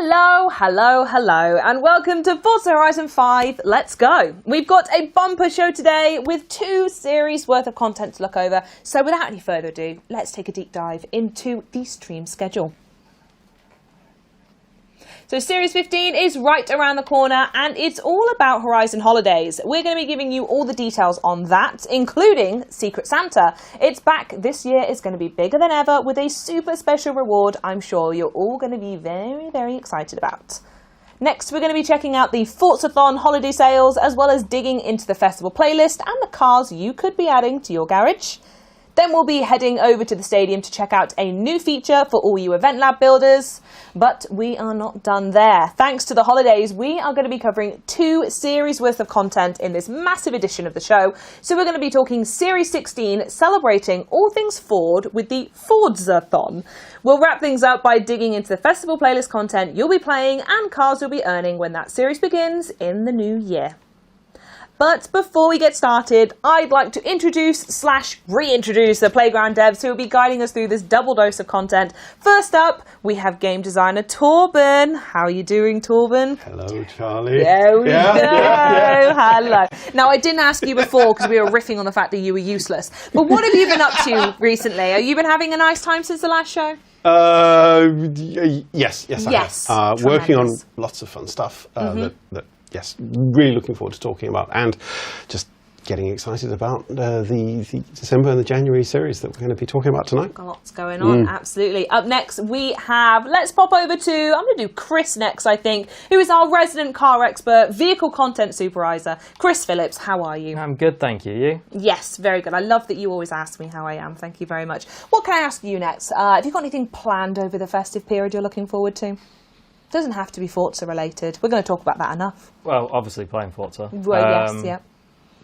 Hello, and welcome to Forza Horizon 5. Let's go. We've got a bumper show today with 2 series worth of content to look over. So without any further ado, let's take a deep dive into the stream schedule. So Series 15 is right around the corner, and it's all about Horizon Holidays. We're going to be giving you all the details on that, including Secret Santa. It's back this year. It's going to be bigger than ever with a super special reward I'm sure you're all going to be very, very excited about. Next, we're going to be checking out the Forzathon holiday sales, as well as digging into the festival playlist and the cars you could be adding to your garage. Then we'll be heading over to the stadium to check out a new feature for all you Event Lab builders. But we are not done there. Thanks to the holidays, we are going to be covering 2 series worth of content in this massive edition of the show. So we're going to be talking Series 16, celebrating all things Ford with the Forzathon. We'll wrap things up by digging into the festival playlist content you'll be playing and cars you'll be earning when that series begins in the new year. But before we get started, I'd like to introduce/reintroduce the Playground devs who will be guiding us through this double dose of content. First up, we have game designer Torben. How are you doing, Torben? Hello, Charlie. There we go. Yeah. Hello. Now, I didn't ask you before because we were riffing on the fact that you were useless. But what have you been up to recently? Have you been having a nice time since the last show? Yes, I have. Working on lots of fun stuff yes, really looking forward to talking about, and just getting excited about the December and the January series that we're going to be talking about tonight. Got lots going on, absolutely. Up next, we have, let's pop over to, I'm going to do Chris next, I think, who is our resident car expert, vehicle content supervisor. Chris Phillips, how are you? I'm good, thank you. You? Yes, very good. I love that you always ask me how I am. Thank you very much. What can I ask you next? Have you got anything planned over the festive period you're looking forward to? Doesn't have to be Forza related. We're going to talk about that enough. Well, obviously playing Forza. Well, yes, yeah.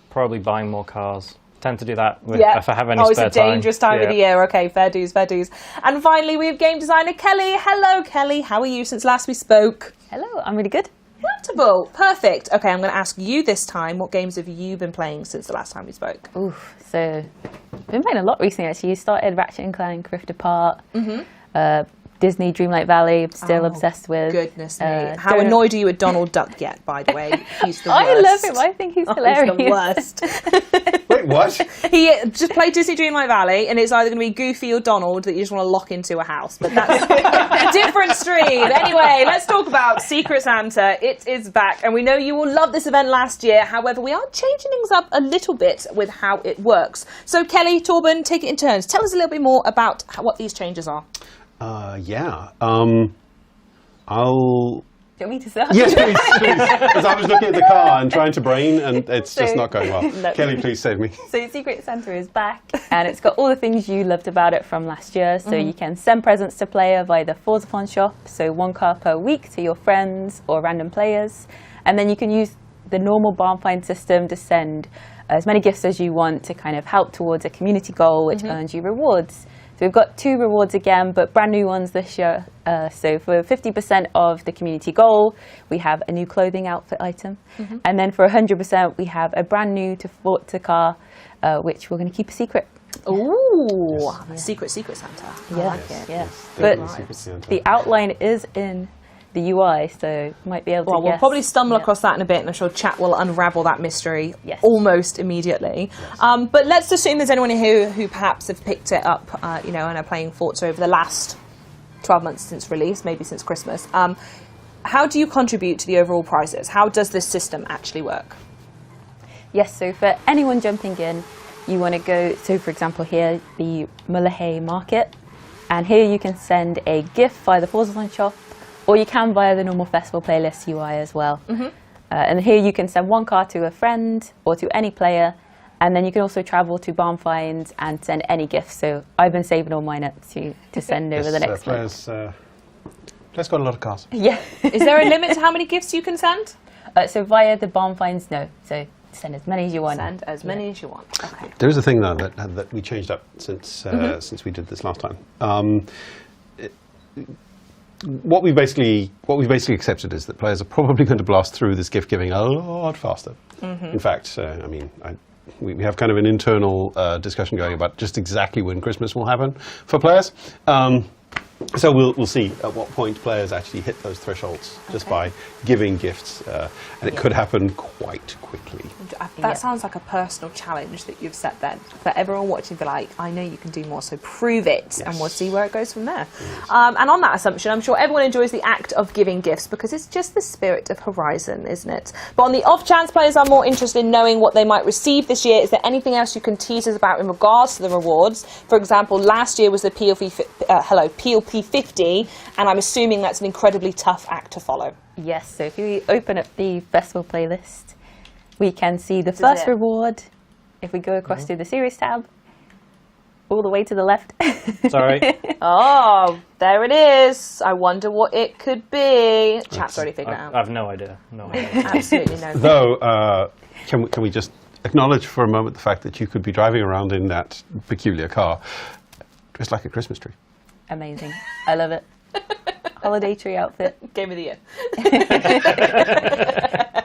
Probably buying more cars. Tend to do that if I have any spare time. Oh, it's a dangerous time of the year. Okay, fair dues, fair dues. And finally, we have game designer Kelly. Hello, Kelly. How are you since last we spoke? Hello, I'm really good. Wonderful. Perfect. Okay, I'm going to ask you this time, what games have you been playing since the last time we spoke? Oof, so I've been playing a lot recently, actually. You started Ratchet & Clank Rift Apart. Disney Dreamlight Valley, still obsessed with. Goodness me. How annoyed are you at Donald Duck yet, by the way? He's the worst. I love him. I think he's hilarious. He's the worst. Wait, what? He just played Disney Dreamlight Valley, and it's either going to be Goofy or Donald that you just want to lock into a house. But that's a different stream. Anyway, let's talk about Secret Santa. It is back, and we know you all loved this event last year. However, we are changing things up a little bit with how it works. So, Kelly, Torben, take it in turns. Tell us a little bit more about what these changes are. Do you want me to start? Yes, please. Because I was looking at the car and trying to brain, and it's just not going well. No. Kelly, please save me. So Secret Santa is back, and it's got all the things you loved about it from last year. So you can send presents to player via the Forzathon shop, so 1 car per week to your friends or random players. And then you can use the normal barn find system to send as many gifts as you want to kind of help towards a community goal, which earns you rewards. So we've got 2 rewards again, but brand new ones this year. So for 50% of the community goal, we have a new clothing outfit item. And then for 100%, we have a brand new to Forza car, which we're going to keep a secret. Ooh, Yes. Secret Santa. I Yeah, like it. yeah. Definitely But Secret Santa. the outline is in the UI, so you might be able to Well, guess. we'll probably stumble across that in a bit, and I'm sure chat will unravel that mystery almost immediately. But let's assume there's anyone who perhaps have picked it up, and are playing Forza over the last 12 months since release, maybe since Christmas. How do you contribute to the overall prizes? How does this system actually work? Yes, so for anyone jumping in, you want to go, so for example here, the Mullahay Market, and here you can send a gift via the Forzathon shop, or you can via the normal festival playlist UI as well. And here you can send 1 car to a friend or to any player, and then you can also travel to barn finds and send any gifts. So I've been saving all mine up to send over the next one. Players got a lot of cars. Yeah. Is there a limit to how many gifts you can send? So via the barn finds, no. So send as many as you want. Send as many as you want. Okay. There is a thing though that we changed up since we did this last time. What we basically accepted is that players are probably going to blast through this gift giving a lot faster. In fact, we have kind of an internal discussion going about just exactly when Christmas will happen for players. So we'll see at what point players actually hit those thresholds just by giving gifts, and it could happen quite quickly. That sounds like a personal challenge that you've set then for everyone watching. Be like, I know you can do more, so prove it, and we'll see where it goes from there. And on that assumption, I'm sure everyone enjoys the act of giving gifts because it's just the spirit of Horizon, isn't it? But on the off chance players are more interested in knowing what they might receive this year, is there anything else you can tease us about in regards to the rewards? For example, last year was the PLP 50, and I'm assuming that's an incredibly tough act to follow. Yes, so if we open up the festival playlist, we can see the first reward. If we go across to the series tab, all the way to the left. Sorry. Oh, there it is. I wonder what it could be. Chat's already figured it out. I have no idea. No idea. Absolutely no. Though, can we just acknowledge for a moment the fact that you could be driving around in that peculiar car dressed like a Christmas tree? Amazing. I love it. Holiday tree outfit. Game of the year.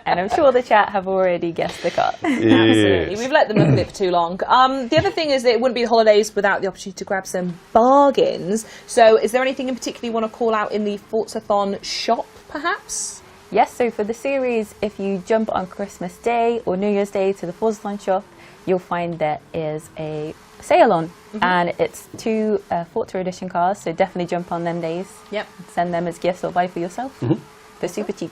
And I'm sure the chat have already guessed the car. Absolutely. We've let them look at it for too long. The other thing is that it wouldn't be the holidays without the opportunity to grab some bargains. So is there anything in particular you want to call out in the Forzathon shop, perhaps? Yes, so for the series, if you jump on Christmas Day or New Year's Day to the Forzathon shop, you'll find there is a sale on, and it's 2 Forza edition cars, so definitely jump on them days. Yep. Send them as gifts or buy for yourself. They're super cheap.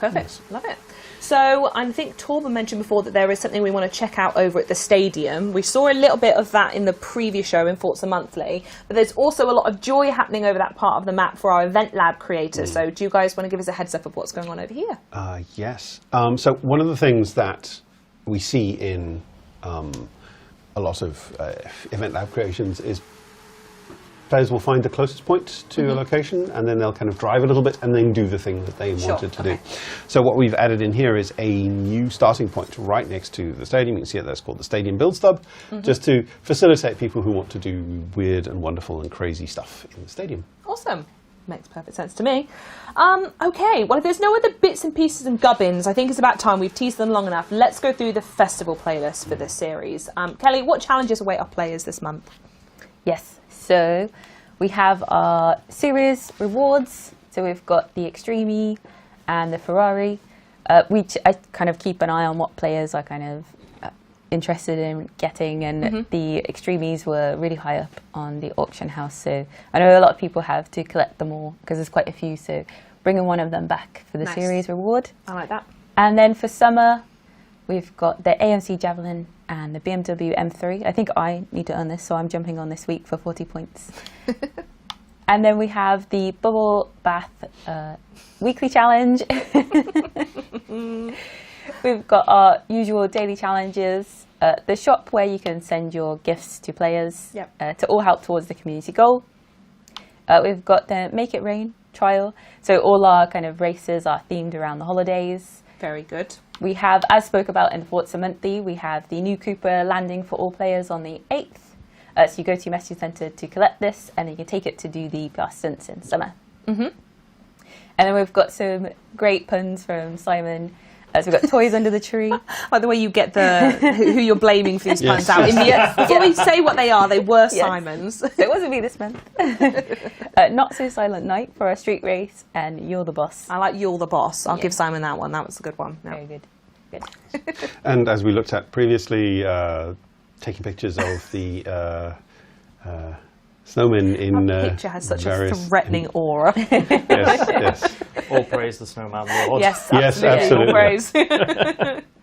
Perfect. Love it. So I think Torben mentioned before that there is something we want to check out over at the stadium. We saw a little bit of that in the previous show in Forza Monthly, but there's also a lot of joy happening over that part of the map for our event lab creators. So do you guys want to give us a heads up of what's going on over here? Yes. So one of the things that we see in a lot of event lab creations is players will find the closest point to a location, and then they'll kind of drive a little bit and then do the thing that they wanted to do. So what we've added in here is a new starting point right next to the stadium. You can see it there, it's called the Stadium Build Stub, just to facilitate people who want to do weird and wonderful and crazy stuff in the stadium. Awesome. Makes perfect sense to me. Okay, well, if there's no other bits and pieces and gubbins, I think it's about time. We've teased them long enough. Let's go through the festival playlist for this series. Kelly, what challenges await our players this month? Yes, so we have our series rewards. So we've got the Extreme and the Ferrari. I kind of keep an eye on what players are kind of interested in getting, and the Extremes were really high up on the auction house. So I know a lot of people have to collect them all because there's quite a few. So bringing one of them back for the series reward. I like that. And then for summer, we've got the AMC Javelin and the BMW M3. I think I need to earn this, so I'm jumping on this week for 40 points. And then we have the Bubble Bath weekly challenge. We've got our usual daily challenges, the shop where you can send your gifts to players to all help towards the community goal. We've got the Make It Rain trial. So all our kind of races are themed around the holidays. Very good. We have, as spoke about in Forza Monthly, we have the new Cooper landing for all players on the 8th. So you go to your message centre to collect this, and then you can take it to do the blast stunts in summer. And then we've got some great puns from Simon. So we've got toys under the tree. By the way, you get the who you're blaming for these puns out. Before we say what they are, they were Simon's. So it wasn't me this month. Not So Silent Night for our street race, and You're the Boss. I like You're the Boss. I'll give Simon that one. That was a good one. Very good. And as we looked at previously, taking pictures of the snowmen in that picture has such a threatening aura. Yes. All praise the Snowman Lord. Yes, absolutely. All praise.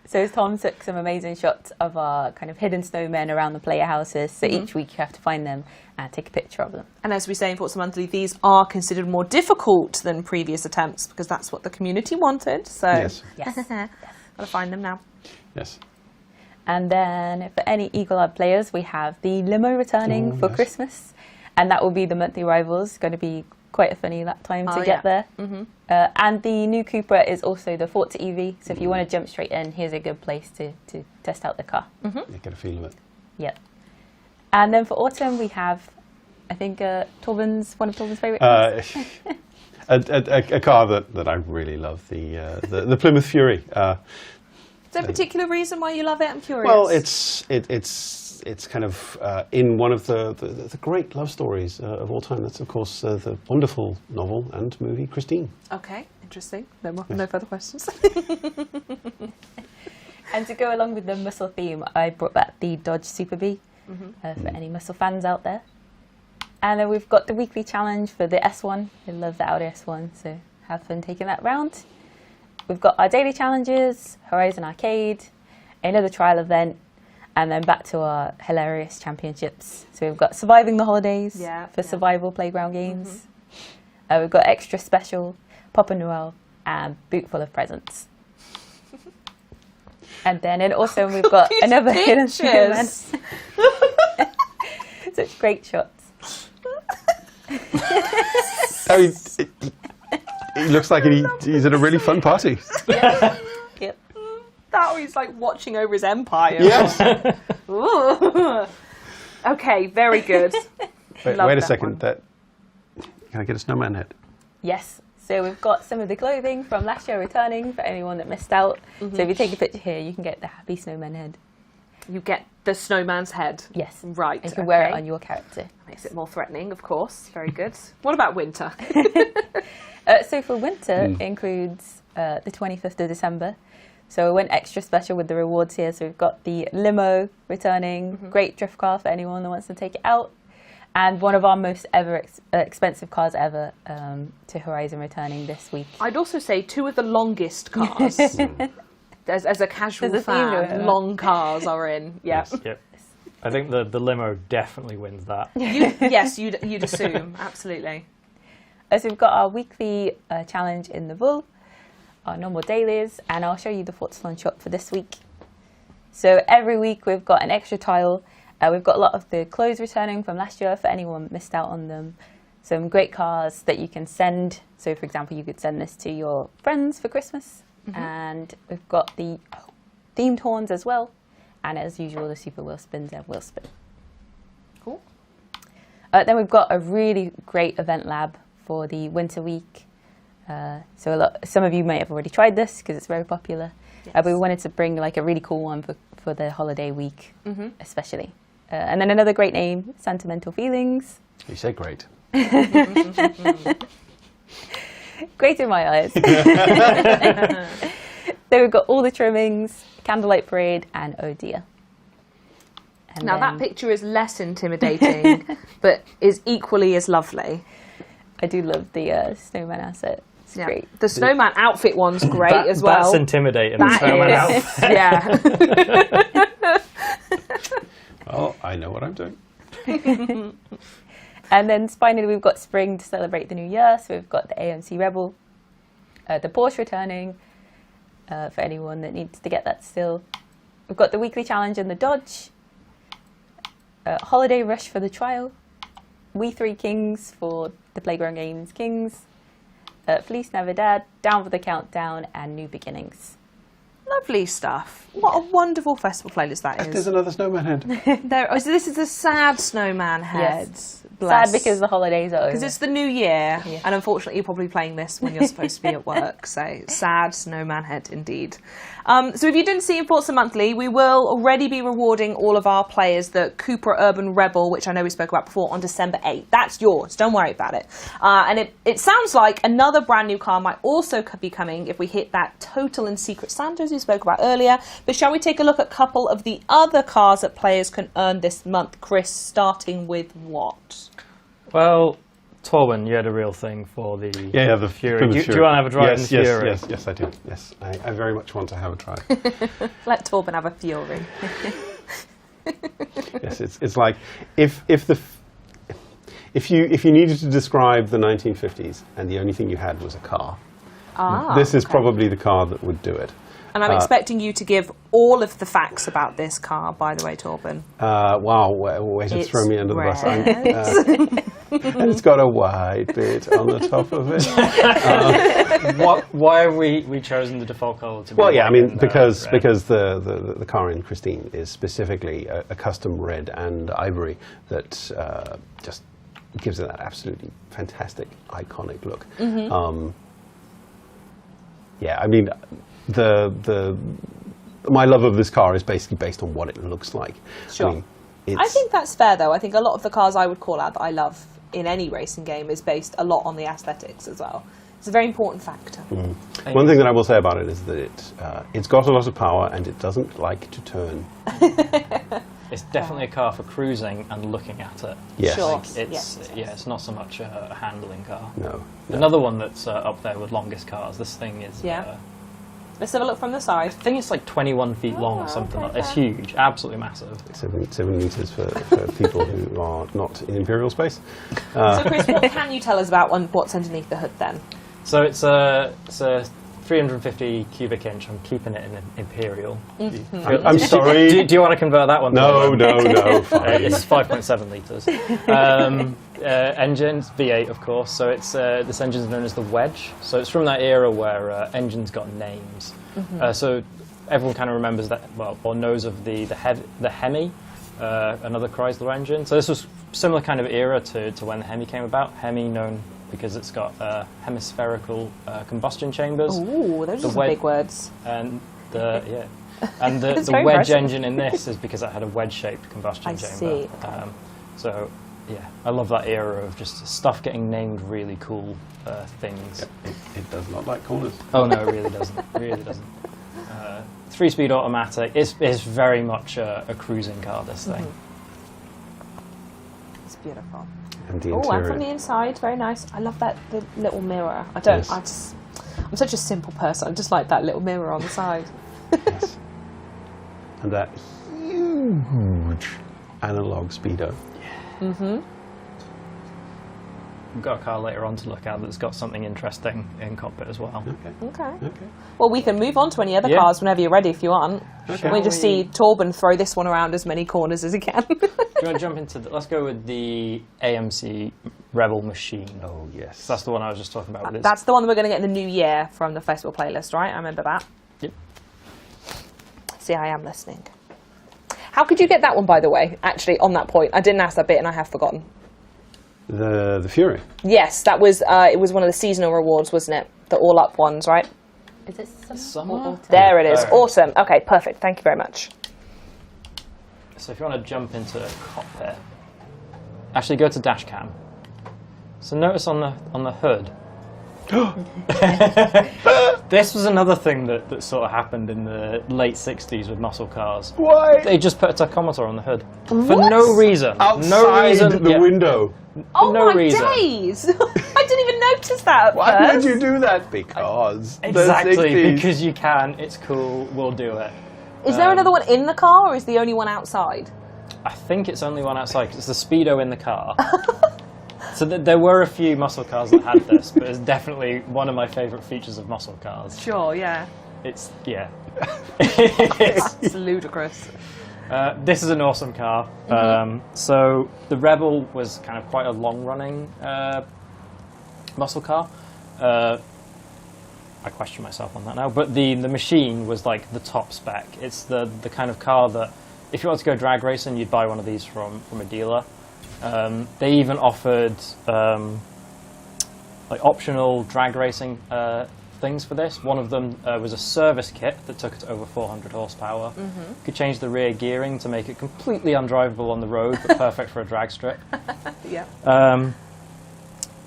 So Tom took some amazing shots of our kind of hidden snowmen around the player houses. So each week you have to find them and take a picture of them. And as we say in Forza Monthly, these are considered more difficult than previous attempts because that's what the community wanted. So Yes. Gotta find them now. Yes. And then for any Eagle Eye players, we have the limo returning for Christmas. And that will be the monthly rivals. Going to be quite a funny that time to get there. And the new Cupra is also the Forza EV. So if you want to jump straight in, here's a good place to test out the car. You get a feel of it. Yep. And then for autumn, we have, I think, one of Torben's favourite cars. A car that I really love, the Plymouth Fury. there a particular reason why you love it? I'm curious. Well, it's kind of in one of the great love stories of all time. That's, of course, the wonderful novel and movie Christine. Okay, interesting. No further questions. And to go along with the muscle theme, I brought back the Dodge Super Bee for any muscle fans out there. And then we've got the weekly challenge for the S1. I love the Audi S1, so have fun taking that round. We've got our daily challenges, Horizon Arcade, another trial event, and then back to our hilarious championships. So we've got Surviving the Holidays for survival playground games. We've got Extra Special, Papa Noel, and Boot Full of Presents. And then also we've got another hidden snowman. Such great shots. I mean, he looks like he's at a really fun party. Yep. That or he's like watching over his empire. Yes. Ooh. Okay, very good. Wait a second. Can I get a snowman head? Yes. So we've got some of the clothing from last year returning for anyone that missed out. So if you take a picture here, you can get the happy snowman head. You get the snowman's head. Yes. Right. And you can wear it on your character. Makes it more threatening, of course. Very good. What about winter? So for winter, it includes the 25th of December. So we went extra special with the rewards here. So we've got the limo returning, great drift car for anyone that wants to take it out, and one of our most expensive cars ever to Horizon returning this week. I'd also say 2 of the longest cars. As a casual There's a theme to fan, it. long cars are in. Yeah. Yes, yep. I think the limo definitely wins that. Yes, you'd assume. Absolutely. So we've got our weekly challenge in the Bull, our normal dailies, and I'll show you the Forza shop for this week. So every week we've got an extra tile. We've got a lot of the clothes returning from last year for anyone missed out on them. Some great cars that you can send. So for example, you could send this to your friends for Christmas. And we've got the themed horns as well. And as usual, the Super Wheel Spins and Wheel Spin. Cool. Then we've got a really great event lab for the winter week. So some of you may have already tried this because it's very popular. Yes. But we wanted to bring like a really cool one for the holiday week, especially. And then another great name, Sentimental Feelings. You say great. Great in my eyes. Then we've got all the trimmings, Candlelight Parade, and Oh Dear. And Now that picture is less intimidating, but is equally as lovely. I do love the snowman asset. It's great. The snowman outfit one's great as well. That's intimidating. That snowman is, outfit. yeah. Oh, I know what I'm doing. And then finally we've got spring to celebrate the new year. So we've got the AMC Rebel, the Porsche returning for anyone that needs to get that still. We've got the weekly challenge in the Dodge, Holiday Rush for the trial, We Three Kings for the Playground Games Kings, Feliz Navidad, Down for the Countdown, and New Beginnings. Lovely stuff. What a wonderful festival playlist that is. There's another snowman head. So this is a sad snowman head. Yes. Bless. Sad because the holidays are over. Because it's the new year, and unfortunately you're probably playing this when you're supposed to be at work, so sad snowman head indeed. So if you didn't see in Forza Monthly, we will already be rewarding all of our players the Cupra Urban Rebel, which I know we spoke about before, on December 8th. That's yours, don't worry about it. And it sounds like another brand new car might also be coming if we hit that total in Secret Santas we spoke about earlier. But shall we take a look at a couple of the other cars that players can earn this month? Chris, starting with what? Well, Torben, you had a real thing for the the Fury. Do you want to have a try in the Fury? Yes, I do. Yes, I very much want to have a try. Let Torben have a Fury. Yes, it's like if you needed to describe the 1950s and the only thing you had was a car, this is probably the car that would do it. And I'm expecting you to give all of the facts about this car, by the way, Torben. Wow, way to throw me under the bus. red. And it's got a white bit on the top of it. Why have we chosen the default colour to be Well, yeah, I white mean, and, because red? the car in Christine is specifically a custom red and ivory that just gives it that absolutely fantastic, iconic look. Yeah, I mean, the my love of this car is basically based on what it looks like. Sure. I I think that's fair, though. I think a lot of the cars I would call out that I love in any racing game is based a lot on the aesthetics as well. It's a very important factor. One thing that I will say about it is that it's got a lot of power and it doesn't like to turn. It's definitely a car for cruising and looking at it. Yes. Sure. It's not so much a handling car. No. Another one that's up there with longest cars. This thing is. Yeah. Let's have a look from the side. I think it's like 21 feet long or something like that. It's huge, absolutely massive. 7 meters for people who are not in Imperial space. So, Chris, what can you tell us about what's underneath the hood then? So it's a 350 cubic inch. I'm keeping it in Imperial. I'm sorry. Do you want to convert that one? No, fine. It's 5.7 litres. Engines, V8 of course, so it's this engine's known as the Wedge. So it's from that era where engines got names. So everyone kind of remembers that, well, or knows of the Hemi, another Chrysler engine. So this was similar kind of era to when the Hemi came about. Hemi known because it's got hemispherical combustion chambers. Ooh, those are some big words. And the Wedge impressive. engine in this is because it had a wedge-shaped combustion chamber. See. So, yeah, I love that era of just stuff getting named really cool things. It does not like corners. Oh no, it really doesn't. It really doesn't. 3-speed automatic. It's very much a cruising car. This thing. It's beautiful. And the Oh, and interior. from the inside, very nice. I love the little mirror. I'm such a simple person. I just like that little mirror on the side. Yes. And that huge analog speedo. We've got a car later on to look at that's got something interesting in cockpit as well. Okay. Okay. Well, we can move on to any other Yeah. cars whenever you're ready if you want. Okay. We just see Torben throw this one around as many corners as he can. Do you want to jump into let's go with the AMC Rebel Machine. Oh, yes. So that's the one I was just talking about. With That's the one that we're going to get in the new year from the festival playlist, right? I remember that. Yep. See, I am listening. How could you get that one, by the way, actually, on that point? I didn't ask that bit and I have forgotten. The Fury. Yes, that was, it was one of the seasonal rewards, wasn't it? The all-up ones, right? Is it Summer? There it is. There. Awesome. Okay, perfect. Thank you very much. So if you want to jump into cockpit, actually go to dash cam. So notice on the hood. This was another thing that sort of happened in the late 60s with muscle cars. Why? They just put a tachometer on the hood. For no reason. Outside no reason. the yeah. window. Oh no my reason. days! I didn't even notice that at Why first. would you do that? Because Exactly, the 60s. because you can. It's cool. We'll do it. Is there another one in the car, or is the only one outside? I think it's only one outside because it's the speedo in the car. So there were a few muscle cars that had this, but it's definitely one of my favourite features of muscle cars. Sure, yeah. It's yeah. It's ludicrous. This is an awesome car. So the Rebel was kind of quite a long-running muscle car. I question myself on that now, but the Machine was like the top spec. It's the kind of car that if you want to go drag racing, you'd buy one of these from a dealer. They even offered like optional drag racing things for this. One of them was a service kit that took it to over 400 horsepower. Could change the rear gearing to make it completely undrivable on the road, but perfect for a drag strip. Yeah.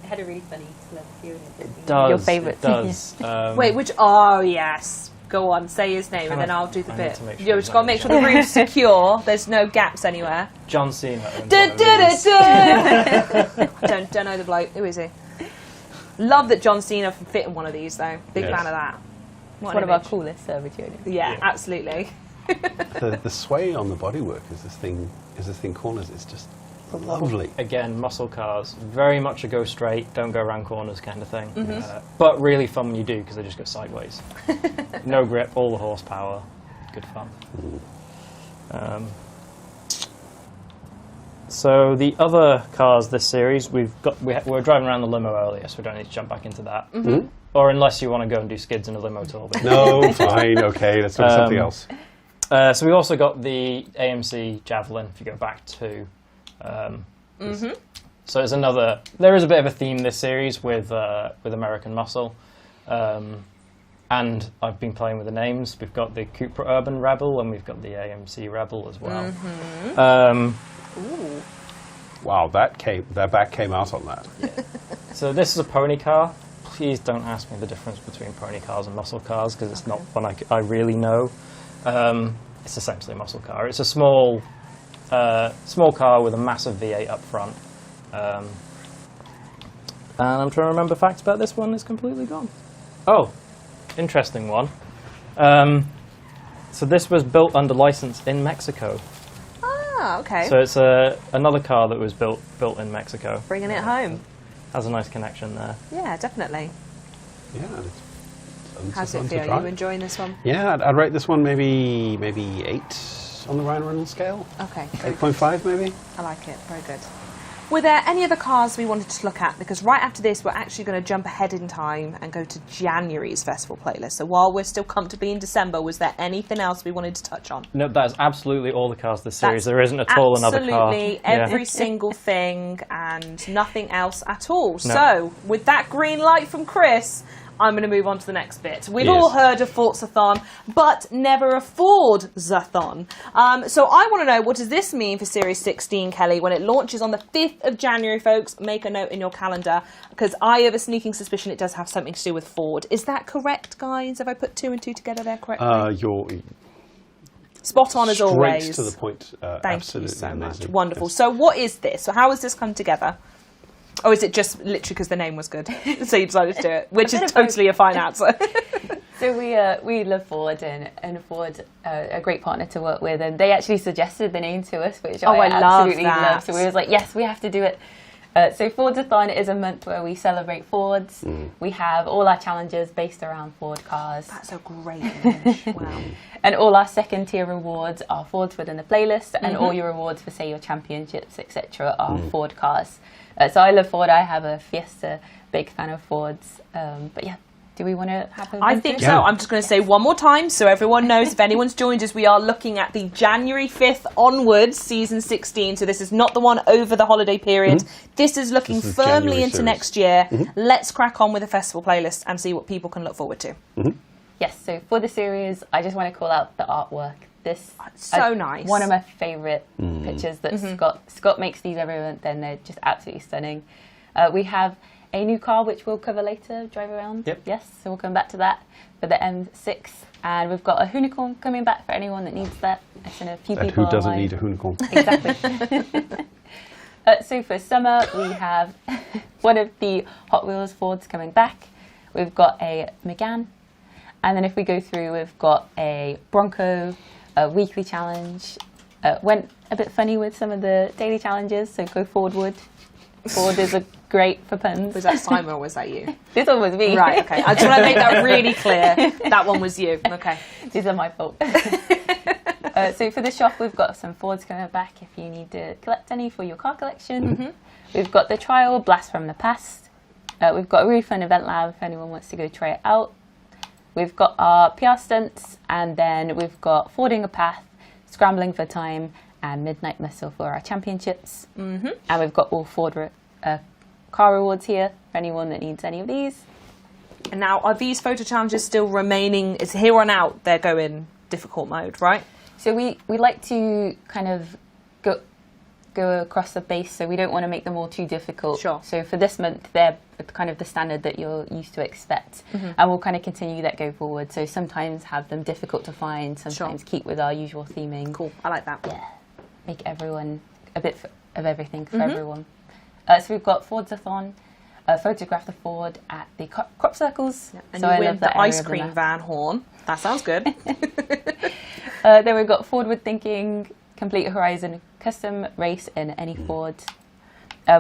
It had a really funny celebrity in it. It does. Your favourite. It does. Wait, which? Oh, yes. Go on, say his name, and Can then I- I'll do the I need bit. to make sure You've he's just got to not make sure the roof's secure. There's no gaps anywhere. John Cena. owns Da, one of da, da, these. da. don't know the bloke. Who is he? Love that John Cena can fit in one of these, though. Big Yes. fan of that. What One an of our image. coolest service units. Yeah, Yeah. absolutely. The sway on the bodywork as this thing corners is just lovely. Again, muscle cars, very much a go straight, don't go around corners kind of thing. But really fun when you do because they just go sideways. No grip, all the horsepower, good fun. So the other cars this series, we were driving around the limo earlier, so we don't need to jump back into that. Or unless you want to go and do skids in a limo tour. No, fine, okay, let's do something else. So we also got the AMC Javelin, if you go back to. So there's there is a bit of a theme this series with American muscle. And I've been playing with the names. We've got the Cupra Urban Rebel and we've got the AMC Rebel as well. Ooh. Wow, their back came out on that. Yeah. So this is a pony car. Please don't ask me the difference between pony cars and muscle cars because it's not one I really know. It's essentially a muscle car. It's a small car with a massive V8 up front. And I'm trying to remember facts about this one. It's completely gone. Oh, interesting one. So this was built under license in Mexico. Ah, okay. So it's another car that was built in Mexico. Bringing it home. Has a nice connection there. Yeah, definitely. Yeah. How's it feel? Are you enjoying this one? Yeah, I'd rate this one maybe 8 on the Ryan Reynolds scale. Okay. 8.5 maybe. I like it. Very good. Were there any other cars we wanted to look at? Because right after this, we're actually going to jump ahead in time and go to January's festival playlist. So while we're still comfortably in December, was there anything else we wanted to touch on? No, that is absolutely all the cars this series. There isn't at all another car. Absolutely every single thing and nothing else at all. No. So with that green light from Chris, I'm going to move on to the next bit. We've all heard of Forza-thon, but never a Forza-thon. So I want to know, what does this mean for Series 16, Kelly, when it launches on the 5th of January, folks? Make a note in your calendar, because I have a sneaking suspicion it does have something to do with Ford. Is that correct, guys? Have I put 2 and 2 together there correctly? You're spot on as always. Straight to the point. Thank you so amazing. much. Wonderful. Yes. So what is this? So how has this come together? Or is it just literally because the name was good, so you decided to do it, which is totally a fine answer. So we love Ford, and Ford a great partner to work with, and they actually suggested the name to us, which I absolutely love. So we was like, yes, we have to do it. So Forza-thon is a month where we celebrate Fords. We have all our challenges based around Ford cars. That's a great image. Wow. And all our second tier rewards are Fords within the playlist, and all your rewards for, say, your championships, etc., are Ford cars. So I love Ford. I have a Fiesta, big fan of Fords. But yeah, do we want to have a I think so. I'm just going to say one more time so everyone knows, if anyone's joined us, we are looking at the January 5th onwards, season 16. So this is not the one over the holiday period. This is looking firmly January into series. next year. Let's crack on with the festival playlist and see what people can look forward to. Yes, so for the series, I just want to call out the artwork. This so nice. One of my favourite pictures that Scott makes these every month, and they're just absolutely stunning. We have a new car which we'll cover later, drive around. Yep. Yes, so we'll come back to that for the M6. And we've got a unicorn coming back for anyone that needs that. I've seen a few people Who doesn't online. need a unicorn? Exactly. So for summer, we have one of the Hot Wheels Fords coming back. We've got a Megane. And then if we go through, we've got a Bronco, a weekly challenge. Went a bit funny with some of the daily challenges, so go Fordwood. Ford is great for puns. Was that Simon or was that you? This one was me. Right, okay. I just want to make that really clear. That one was you. Okay. These are my fault. So for the shop, we've got some Fords coming back if you need to collect any for your car collection. We've got the trial, Blast from the Past. We've got a really fun event lab if anyone wants to go try it out. We've got our PR stunts, and then we've got Fording a Path, Scrambling for Time, and Midnight Muscle for our championships. And we've got all Ford car rewards here for anyone that needs any of these. And now, are these photo challenges still remaining? It's here on out, they're going difficult mode, right? So we like to kind of go across the base, so we don't want to make them all too difficult. Sure. So for this month, they're kind of the standard that you're used to expect. And we'll kind of continue that go forward. So sometimes have them difficult to find, sometimes keep with our usual theming. Cool, I like that. Yeah, make everyone a bit of everything for everyone. So we've got Forza-thon, photograph the Ford at the crop circles. Yeah. And so you I win love that the area ice of the cream map. van horn. That sounds good. Then we've got Forward Thinking, complete a Horizon custom race in any Ford.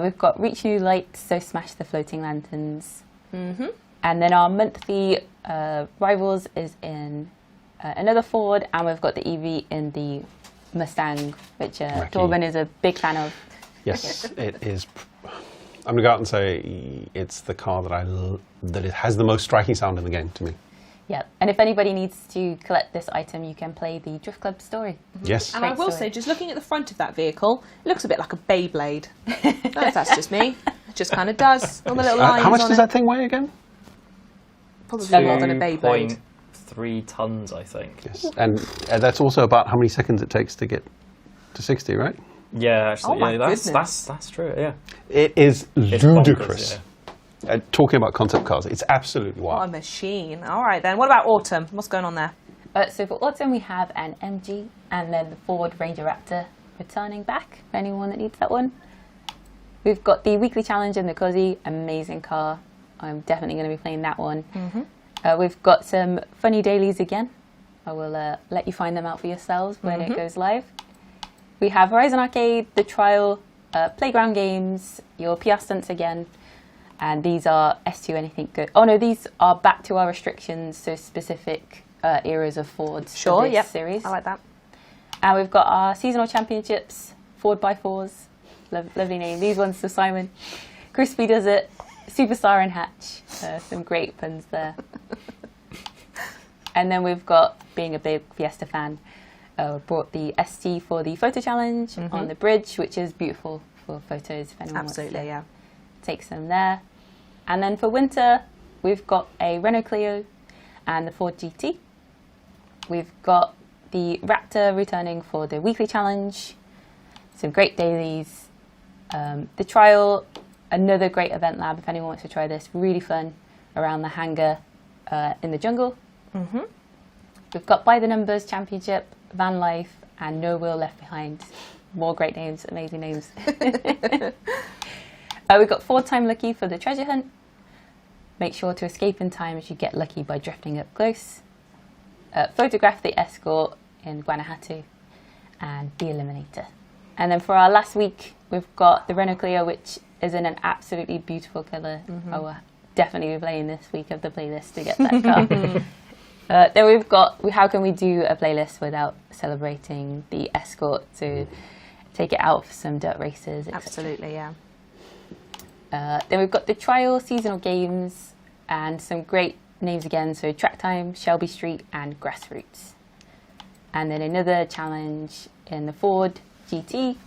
We've got Reach New Lights, so smash the floating lanterns. And then our monthly rivals is in another Ford, and we've got the EV in the Mustang, which Torben is a big fan of. Yes, it is. I'm going to go out and say it's the car that it has the most striking sound in the game to me. Yeah, and if anybody needs to collect this item, you can play the Drift Club story. Yes. And I will say, just looking at the front of that vehicle, it looks a bit like a Beyblade. I don't know if that's just me. It just kind of does. All the little lines How much on does it. that thing weigh again? Probably more than a Beyblade. 2.3 tons, I think. Yes. And that's also about how many seconds it takes to get to 60, right? Yeah, actually, Oh my yeah, goodness. that's true. Yeah, It is it's ludicrous. bonkers, Talking about concept cars, it's absolutely What a wild. machine. All right, then. What about autumn? What's going on there? So for autumn we have an MG and then the Ford Ranger Raptor returning back for anyone that needs that one. We've got the weekly challenge in the Cozzy, amazing car. I'm definitely going to be playing that one. We've got some funny dailies again. I will let you find them out for yourselves when it goes live. We have Horizon Arcade, the trial, playground games, your PR stunts again, and these are S2 anything good. Oh no, these are back to our restrictions, so specific eras of Fords Sure, for this yep. series. I like that. And we've got our seasonal championships, Ford by Fours, lovely name. These ones for Simon. Crispy does it, Superstar and Hatch. Some great puns there. And then we've got, being a big Fiesta fan, brought the ST for the photo challenge on the bridge, which is beautiful for photos if anyone Absolutely, wants yeah. to take some there. And then for winter, we've got a Renault Clio and the Ford GT. We've got the Raptor returning for the weekly challenge, some great dailies, the trial, another great event lab if anyone wants to try this, really fun around the hangar in the jungle. We've got By the Numbers Championship, Van Life, and No Wheel Left Behind. More great names, amazing names. We've got Ford Time Lucky for the treasure hunt. Make sure to escape in time as you get lucky by drifting up close. Photograph the Escort in Guanajuato, and the Eliminator. And then for our last week, we've got the Renault Clio, which is in an absolutely beautiful colour. I will definitely be playing this week of the playlist to get that car. Then we've got, how can we do a playlist without celebrating the Escort to take it out for some dirt races, etc. Absolutely, yeah. Then we've got the trial seasonal games and some great names again, so Track Time, Shelby Street, and Grassroots. And then another challenge in the Ford GT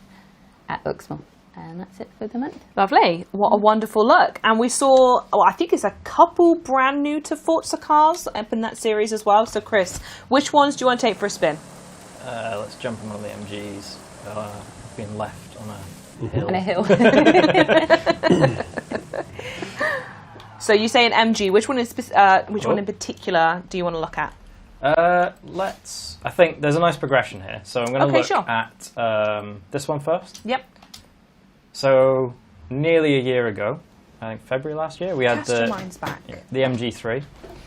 at Uxmal. And that's it for the month. Lovely. What a wonderful look. And we saw, I think it's a couple brand new to Forza cars up in that series as well. So, Chris, which ones do you want to take for a spin? Let's jump on one of the MGs. Being left on a hill. On a hill. So you say an MG. Which one is which one in particular do you want to look at? I think there's a nice progression here. So I'm going to look at this one first. Yep. So nearly a year ago, I think February last year, we had Cast your minds back. the MG3.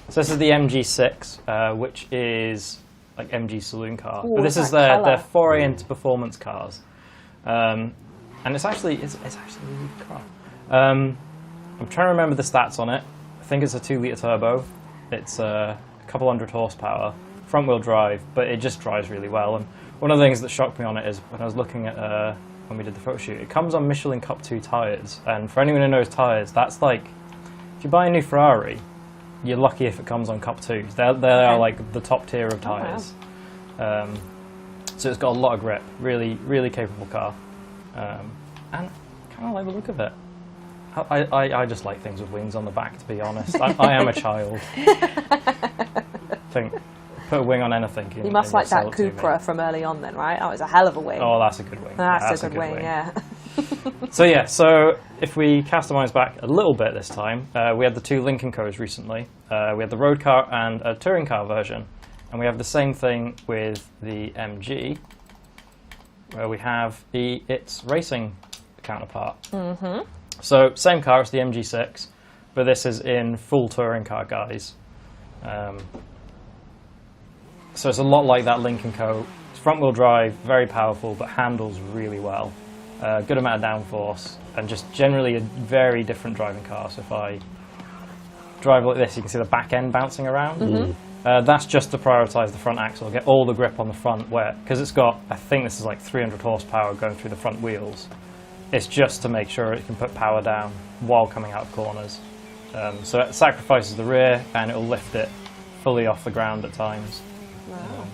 So this is the MG6, which is like MG saloon car. Ooh, but this is their foray into performance cars. And it's actually a really good car. I'm trying to remember the stats on it. I think it's a 2-litre turbo. It's a couple hundred horsepower, front wheel drive, but it just drives really well. And one of the things that shocked me on it is when I was looking at when we did the photo shoot, it comes on Michelin Cup 2 tyres. And for anyone who knows tyres, that's like, if you buy a new Ferrari, you're lucky if it comes on Cup 2s. They are like the top tier of tyres. Oh, wow. So it's got a lot of grip, really, really capable car. And kind of like the look of it. I just like things with wings on the back, to be honest. I am a child. Think, put a wing on anything. You must like that Cupra from early on then, right? Oh, it's a hell of a wing. Oh, that's a good wing. That's a good wing, yeah. So if we cast our minds back a little bit this time, we had the 2 Lincoln Co's recently. We had the road car and a touring car version. And we have the same thing with the MG, where we have its racing counterpart. So same car, it's the MG6, but this is in full touring car guise. So it's a lot like that Lincoln Co. It's front-wheel drive, very powerful, but handles really well. Good amount of downforce, and just generally a very different driving car. So if I drive like this, you can see the back end bouncing around. That's just to prioritise the front axle, get all the grip on the front, because it's got, I think this is like 300 horsepower going through the front wheels. It's just to make sure it can put power down while coming out of corners. So it sacrifices the rear and it will lift it fully off the ground at times. Wow.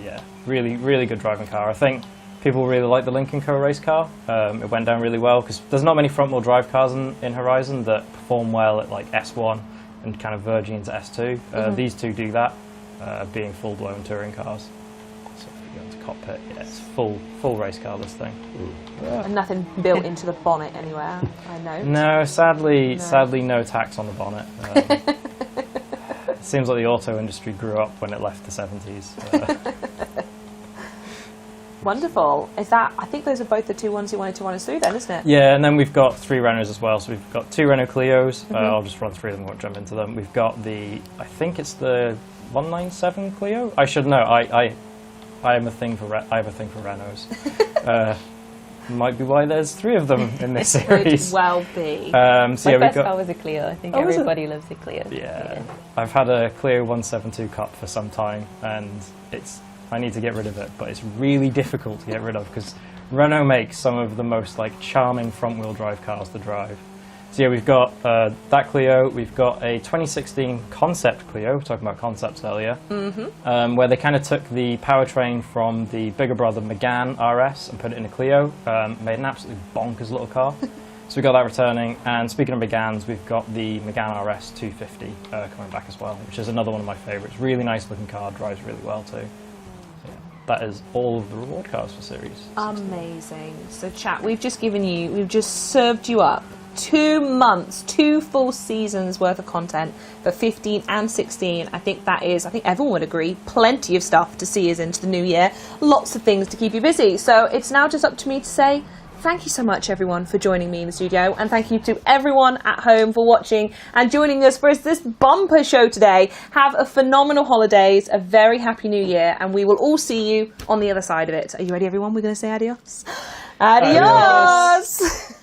Yeah, really, really good driving car. I think people really like the Lincoln Co race car. It went down really well because there's not many front-wheel drive cars in Horizon that perform well at like S1, and kind of verging into S2. These two do that, being full-blown touring cars. So if you go into cockpit, yeah, it's full race car, this thing. And nothing built into the bonnet anywhere, I know. No, sadly no tax on the bonnet. It seems like the auto industry grew up when it left the 70s. Wonderful. I think those are both the two ones you wanted to run us through then, isn't it? Yeah, and then we've got 3 Renaults as well. So we've got 2 Renault Clios. I'll just run through them, won't jump into them. We've got I think it's the 197 Clio. I should know. I have a thing for Renaults. Might be why there's 3 of them in this series. Could well be. So My best car was a Clio. I think everybody loves a Clio. Yeah. I've had a Clio 172 Cup for some time, and I need to get rid of it, but it's really difficult to get rid of because Renault makes some of the most charming front-wheel drive cars to drive. So yeah, we've got that Clio. We've got a 2016 concept Clio. We were talking about concepts earlier, where they kind of took the powertrain from the bigger brother Megane RS and put it in a Clio. Made an absolutely bonkers little car. So we got that returning. And speaking of Meganes, we've got the Megane RS 250 coming back as well, which is another one of my favourites. Really nice looking car, drives really well too. That is all of the reward cars for Series 16. Amazing. So chat, we've just served you up 2 months, 2 full seasons worth of content for 15 and 16. I think everyone would agree, plenty of stuff to see us into the new year. Lots of things to keep you busy. So it's now just up to me to say thank you so much, everyone, for joining me in the studio, and thank you to everyone at home for watching and joining us for this bumper show today. Have a phenomenal holidays, a very happy new year, and we will all see you on the other side of it. Are you ready, everyone? We're going to say adios. Adios!